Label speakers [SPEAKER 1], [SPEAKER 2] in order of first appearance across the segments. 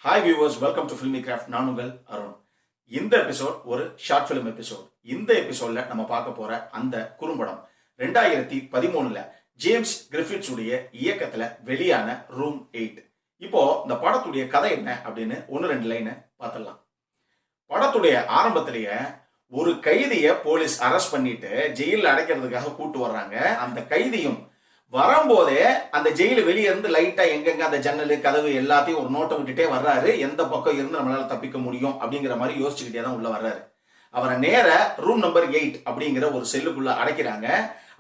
[SPEAKER 1] Hi viewers, welcome to filmi craft. நான் உங்கள் அருண். இந்த எபிசோட் ஒரு ஷார்ட் ஃபிலிம் எபிசோட். இந்த எபிசோட்ல நம்ம பார்க்க போற அந்த குறும்படம் 2013 ஜேம்ஸ் கிரிஃபித்ஸ் உடைய இயக்கத்துல வெளியான ரூம் 8. இப்போ இந்த படத்துடைய கதை என்ன அப்படின்னு 1-2 லைன் பார்த்துடலாம். படத்துடைய ஆரம்பத்திலேயே ஒரு கைதியை போலீஸ் அரெஸ்ட் பண்ணிட்டு ஜெயில அடைக்கிறதுக்காக கூட்டு வர்றாங்க. அந்த கைதியும் வரும்போதே அந்த ஜெயில வெளியே இருந்து லைட்டா எங்கெங்க அந்த ஜன்னல் கதவு எல்லாத்தையும் ஒரு நோட்டை விட்டுட்டே வர்றாரு. எந்த பக்கம் இருந்து நம்மளால தப்பிக்க முடியும் அப்படிங்கிற மாதிரி யோசிச்சுக்கிட்டே தான் உள்ள வர்றாரு. அவரை நேர ரூம் நம்பர் 8 அப்படிங்கிற ஒரு செல்லுக்குள்ள அடைக்கிறாங்க.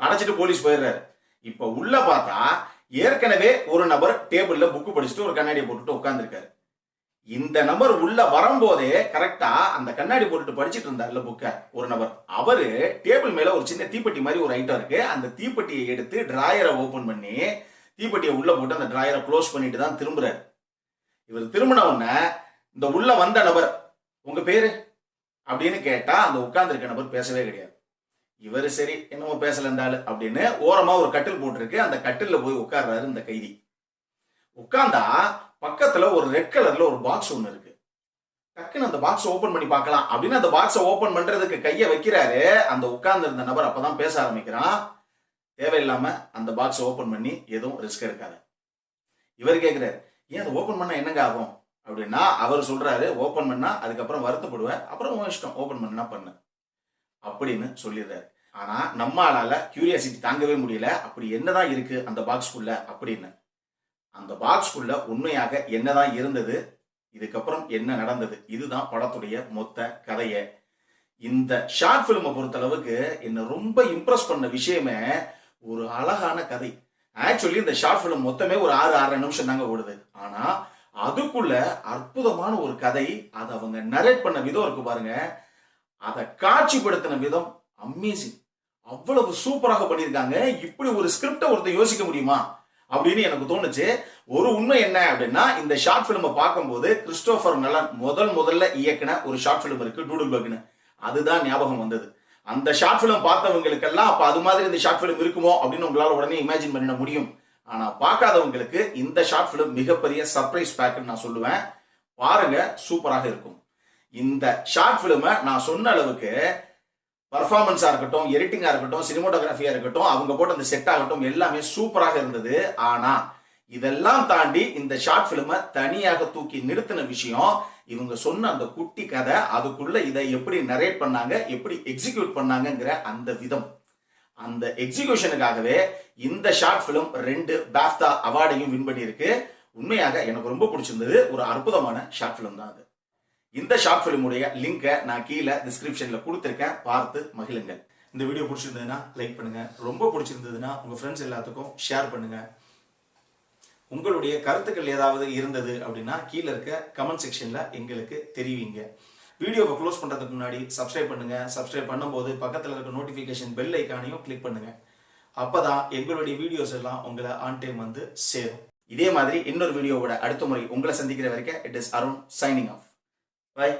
[SPEAKER 1] அடைச்சிட்டு போலீஸ் போயிடுறாரு. இப்ப உள்ள பார்த்தா ஏற்கனவே ஒரு நபர் டேபிள்ல புக்கு படிச்சுட்டு ஒரு கண்ணாடியை போட்டுட்டு உட்கார்ந்துருக்காரு. இந்த நபர் உள்ள வரும்போதே கரெக்டா அந்த கண்ணாடி போட்டுட்டு படிச்சுட்டு இருந்தார்ல புக்க ஒரு நபர், அவரு டேபிள் மேல ஒரு சின்ன தீப்பெட்டி மாதிரி ஒரு ஐட்டம் இருக்கு. அந்த தீப்பெட்டியை எடுத்து டிராயரை ஓபன் பண்ணி தீப்பெட்டியை உள்ள போட்டு அந்த டிராயரை க்ளோஸ் பண்ணிட்டு தான் திரும்புறாரு. இவர் திரும்பின உடனே இந்த உள்ள வந்த நபர், உங்க பேரு அப்படின்னு கேட்டா அந்த உட்கார்ந்து நபர் பேசவே கிடையாது. இவரு சரி என்னமோ பேசல இருந்தாலும் அப்படின்னு ஓரமா ஒரு கட்டில் போட்டிருக்கு. அந்த கட்டில்ல போய் உட்கார்றாரு இந்த கைதி. உட்கார்ந்தா பக்கத்துல ஒரு ரெட் கலர்ல ஒரு பாக்ஸ் ஒண்ணு இருக்கு. டக்குன்னு அந்த பாக்ஸ் ஓபன் பண்ணி பார்க்கலாம் அப்படின்னு அந்த பாக்ஸை ஓபன் பண்றதுக்கு கையை வைக்கிறாரு. அந்த உட்கார்ந்து இருந்த நபர் அப்பதான் பேச ஆரம்பிக்கிறான். தேவையில்லாம அந்த பாக்ஸ் ஓபன் பண்ணி எதுவும் ரிஸ்க் எடுக்காது. இவர் கேட்கிறாரு, ஏன் அதை ஓபன் பண்ணா என்னங்க ஆகும் அப்படின்னா, அவர் சொல்றாரு, ஓபன் பண்ணா அதுக்கப்புறம் வருத்தப்படுவேன், அப்புறம் உன் இஷ்டம், ஓபன் பண்ணா பண்ணு அப்படின்னு சொல்லிடுறாரு. ஆனா நம்மளால கியூரியாசிட்டி தாங்கவே முடியல. அப்படி என்னதான் இருக்கு அந்த பாக்ஸ்குள்ள அப்படின்னு. அந்த பாக்ஸ்குள்ள உண்மையாக என்னதான் இருந்தது, இதுக்கப்புறம் என்ன நடந்தது, இதுதான் படத்துடைய மொத்த கதையை. இந்த ஷார்ட் பிலிமை பொறுத்த அளவுக்கு என்ன ரொம்ப இம்ப்ரெஸ் பண்ண விஷயமே ஒரு அழகான கதை. ஆக்சுவலி இந்த ஷார்ட் பிலிம் மொத்தமே ஒரு 6-6.5 நிமிஷம் தாங்க ஓடுது. ஆனா அதுக்குள்ள அற்புதமான ஒரு கதை. அதை அவங்க நரேட் பண்ண விதம் இருக்கு பாருங்க, அதை காட்சிப்படுத்தின விதம் அமேசிங். அவ்வளவு சூப்பராக பண்ணியிருக்காங்க. இப்படி ஒரு ஸ்கிரிப்டை ஒருத்தர் யோசிக்க முடியுமா அப்படின்னு எனக்கு தோணுச்சு. ஒரு உண்மை என்ன அப்படின்னா, இந்த ஷார்ட் பிலிமை பார்க்கும்போது கிறிஸ்டோபர் நோலன் முதல்ல இயக்குன ஒரு ஷார்ட் பிலிம் இருக்கு, டூடுல்பர்க்னு. அதுதான் ஞாபகம் வந்தது. அந்த ஷார்ட் பிலிம் பார்த்தவங்களுக்கெல்லாம் அப்ப அது மாதிரி இந்த ஷார்ட் பிலிம் இருக்குமோ அப்படின்னு உங்களால உடனே இமேஜின் பண்ண முடியும். ஆனா பார்க்காதவங்களுக்கு இந்த ஷார்ட் பிலிம் மிகப்பெரிய சர்ப்ரைஸ் பேக்னு நான் சொல்லுவேன். பாருங்க, சூப்பராக இருக்கும். இந்த ஷார்ட் பிலிமை நான் சொன்ன அளவுக்கு பர்ஃபார்மன்ஸா இருக்கட்டும், எடிட்டிங்கா இருக்கட்டும், சினிமோட்டோகிராஃபியா இருக்கட்டும், அவங்க போட்ட அந்த செட் ஆகட்டும், எல்லாமே சூப்பராக இருந்தது. ஆனா இதெல்லாம் தாண்டி இந்த ஷார்ட் பிலிமை தனியாக தூக்கி நிறுத்தின விஷயம், இவங்க சொன்ன அந்த குட்டி கதை, அதுக்குள்ள இதை எப்படி நரேட் பண்ணாங்க, எப்படி எக்ஸிக்யூட் பண்ணாங்கிற அந்த விதம். அந்த எக்ஸிகியூஷனுக்காகவே இந்த ஷார்ட் பிலிம் 2 பாஃப்தா அவார்டையும் வின் பண்ணியிருக்கு. உண்மையாக எனக்கு ரொம்ப பிடிச்சிருந்தது. ஒரு அற்புதமான ஷார்ட் பிலிம் தான் அது. இந்த ஷார்ட் பிலிமுடைய லிங்கை நான் கீழே டிஸ்கிரிப்ஷன்ல கொடுத்துருக்கேன், பார்த்து மகிழுங்கள். இந்த வீடியோ பிடிச்சிருந்ததுன்னா லைக் பண்ணுங்க, ரொம்ப பிடிச்சிருந்ததுன்னா உங்க ஃப்ரெண்ட்ஸ் எல்லாத்துக்கும் ஷேர் பண்ணுங்க. உங்களுடைய கருத்துக்கள் ஏதாவது இருந்தது அப்படின்னா கீழே இருக்க கமெண்ட் செக்ஷன்ல எங்களுக்கு தெரிவிங்க. வீடியோவை க்ளோஸ் பண்றதுக்கு முன்னாடி சப்ஸ்கிரைப் பண்ணுங்க. சப்ஸ்கிரைப் பண்ணும்போது பக்கத்தில் இருக்க நோட்டிபிகேஷன் பெல் ஐக்கானையும் கிளிக் பண்ணுங்க. அப்பதான் எங்களுடைய வீடியோஸ் எல்லாம் உங்களை ஆன் டைம் வந்து சேரும். இதே மாதிரி இன்னொரு வீடியோவோட அடுத்த முறை உங்களை சந்திக்கிற வரைக்கும் it is Arun signing off. Bye.